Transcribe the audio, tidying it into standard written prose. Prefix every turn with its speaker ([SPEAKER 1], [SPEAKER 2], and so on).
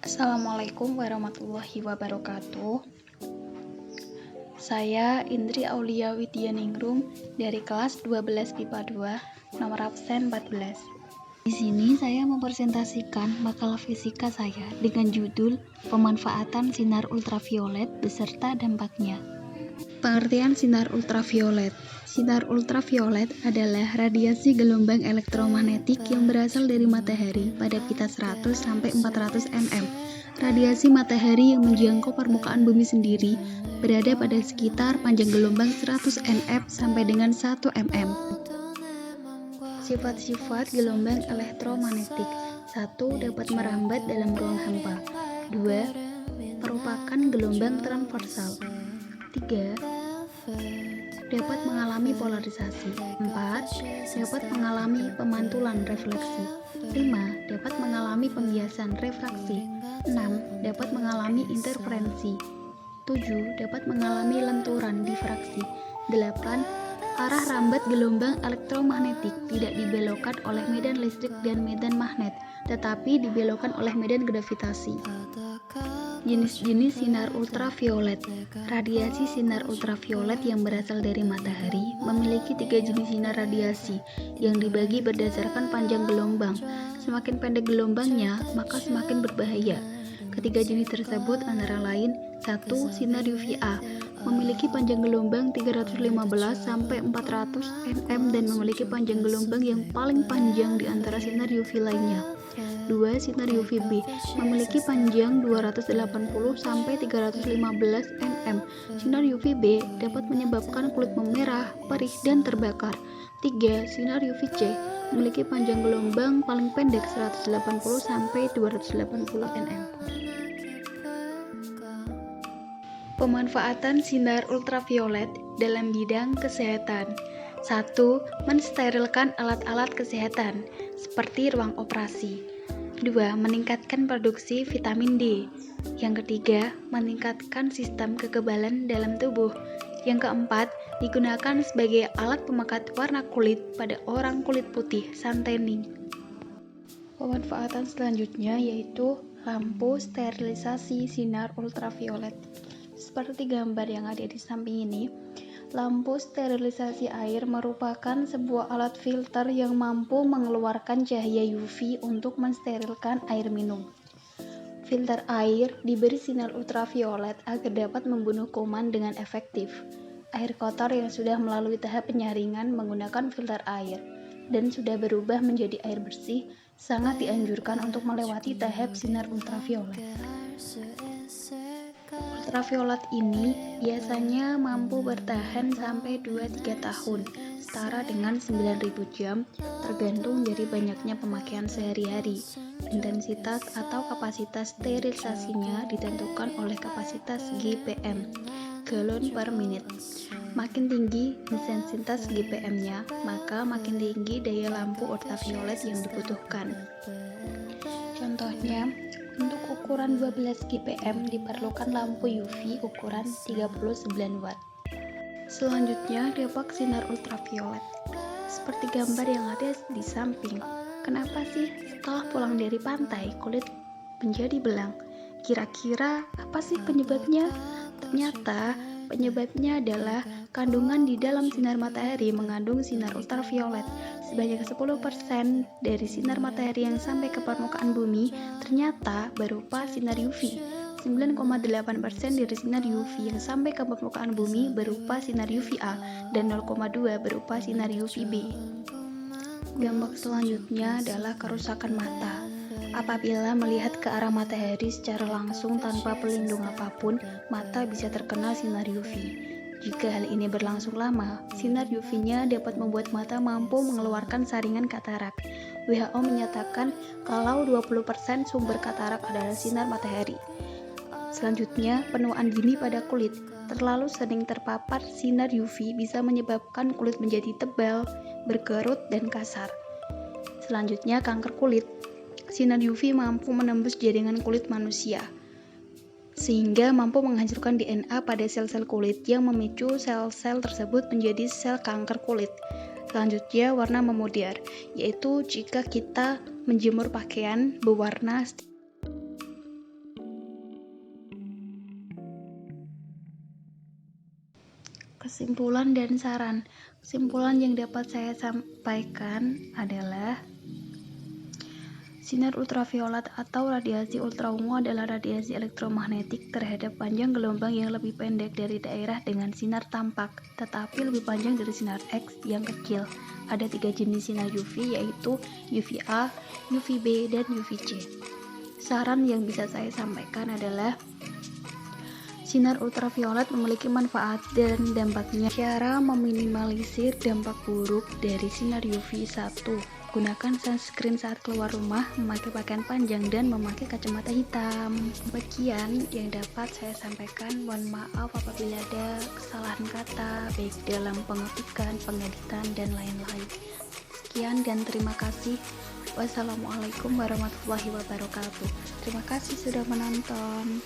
[SPEAKER 1] Assalamualaikum warahmatullahi wabarakatuh. Saya Indri Aulia Widyaningrum dari kelas 12 IPA 2, nomor absen 14. Di sini saya mempresentasikan makalah fisika saya dengan judul Pemanfaatan Sinar Ultraviolet beserta dampaknya. Pengertian sinar ultraviolet. Sinar ultraviolet adalah radiasi gelombang elektromagnetik yang berasal dari matahari pada pita 100 sampai 400 nm. Radiasi matahari yang menjangkau permukaan bumi sendiri berada pada sekitar panjang gelombang 100 nm sampai dengan 1 mm. Sifat-sifat gelombang elektromagnetik. 1. Dapat merambat dalam ruang hampa. 2. Merupakan gelombang transversal. 3. Dapat mengalami polarisasi. 4. Dapat mengalami pemantulan refleksi. 5. Dapat mengalami pembiasan refraksi. 6. Dapat mengalami interferensi. 7. Dapat mengalami lenturan difraksi. 8. Arah rambat gelombang elektromagnetik tidak dibelokkan oleh medan listrik dan medan magnet, tetapi dibelokkan oleh medan gravitasi. Jenis-jenis sinar ultraviolet. Radiasi sinar ultraviolet yang berasal dari matahari memiliki 3 jenis sinar radiasi yang dibagi berdasarkan panjang gelombang. Semakin pendek gelombangnya, maka semakin berbahaya. Ketiga jenis tersebut antara lain: 1. Sinar UVA memiliki panjang gelombang 315 sampai 400 nm dan memiliki panjang gelombang yang paling panjang di antara sinar UV lainnya. 2. Sinar UVB memiliki panjang 280 sampai 315 nm. Sinar UVB dapat menyebabkan kulit memerah, perih, dan terbakar. 3. Sinar UVC memiliki panjang gelombang paling pendek 180 sampai 280 nm. Pemanfaatan sinar ultraviolet dalam bidang kesehatan. 1. Mensterilkan alat-alat kesehatan seperti ruang operasi. 2. Meningkatkan produksi vitamin D. Yang ketiga, meningkatkan sistem kekebalan dalam tubuh. Yang keempat, digunakan sebagai alat pemekat warna kulit pada orang kulit putih sun tanning. Pemanfaatan selanjutnya yaitu lampu sterilisasi sinar ultraviolet. Seperti gambar yang ada di samping ini, lampu sterilisasi air merupakan sebuah alat filter yang mampu mengeluarkan cahaya UV untuk mensterilkan air minum. Filter air diberi sinar ultraviolet agar dapat membunuh kuman dengan efektif. Air kotor yang sudah melalui tahap penyaringan menggunakan filter air dan sudah berubah menjadi air bersih sangat dianjurkan untuk melewati tahap sinar ultraviolet. Ultraviolet ini biasanya mampu bertahan sampai 2-3 tahun, setara dengan 9.000 jam, tergantung dari banyaknya pemakaian sehari-hari. Intensitas atau kapasitas sterilisasinya ditentukan oleh kapasitas GPM, galon per menit. Makin tinggi intensitas GPM-nya, maka makin tinggi daya lampu ultraviolet yang dibutuhkan. Contohnya, untuk ukuran 12 GPM diperlukan lampu UV ukuran 39 watt. Selanjutnya, dampak sinar ultraviolet. Seperti gambar yang ada di samping. Kenapa sih setelah pulang dari pantai kulit menjadi belang? Kira-kira apa sih penyebabnya? Ternyata penyebabnya adalah kandungan di dalam sinar matahari mengandung sinar ultraviolet. Sebanyak 10% dari sinar matahari yang sampai ke permukaan bumi ternyata berupa sinar UV. 9,8% dari sinar UV yang sampai ke permukaan bumi berupa sinar UVA dan 0,2 berupa sinar UVB. Dampak selanjutnya adalah kerusakan mata. Apabila melihat ke arah matahari secara langsung tanpa pelindung apapun, mata bisa terkena sinar UV. Jika hal ini berlangsung lama, sinar UV-nya dapat membuat mata mampu mengeluarkan saringan katarak. WHO menyatakan kalau 20% sumber katarak adalah sinar matahari. Selanjutnya, penuaan dini pada kulit. Terlalu sering terpapar sinar UV bisa menyebabkan kulit menjadi tebal, berkerut, dan kasar. Selanjutnya, kanker kulit. Sinar UV mampu menembus jaringan kulit manusia, sehingga mampu menghancurkan DNA pada sel-sel kulit yang memicu sel-sel tersebut menjadi sel kanker kulit. Selanjutnya, warna memudar, yaitu jika kita menjemur pakaian berwarna Kesimpulan dan saran. Kesimpulan yang dapat saya sampaikan adalah sinar ultraviolet atau radiasi ultraungu adalah radiasi elektromagnetik terhadap panjang gelombang yang lebih pendek dari daerah dengan sinar tampak, tetapi lebih panjang dari sinar X yang kecil. Ada 3 jenis sinar UV, yaitu UVA, UVB, dan UVC. Saran yang bisa saya sampaikan adalah sinar ultraviolet memiliki manfaat dan dampaknya. Cara meminimalisir dampak buruk dari sinar UV: 1. Gunakan sunscreen saat keluar rumah, memakai pakaian panjang, dan memakai kacamata hitam. Sekian yang dapat saya sampaikan. Mohon maaf apabila ada kesalahan kata, baik dalam pengetikan, pengeditan, dan lain-lain. Sekian dan terima kasih. Wassalamualaikum warahmatullahi wabarakatuh. Terima kasih sudah menonton.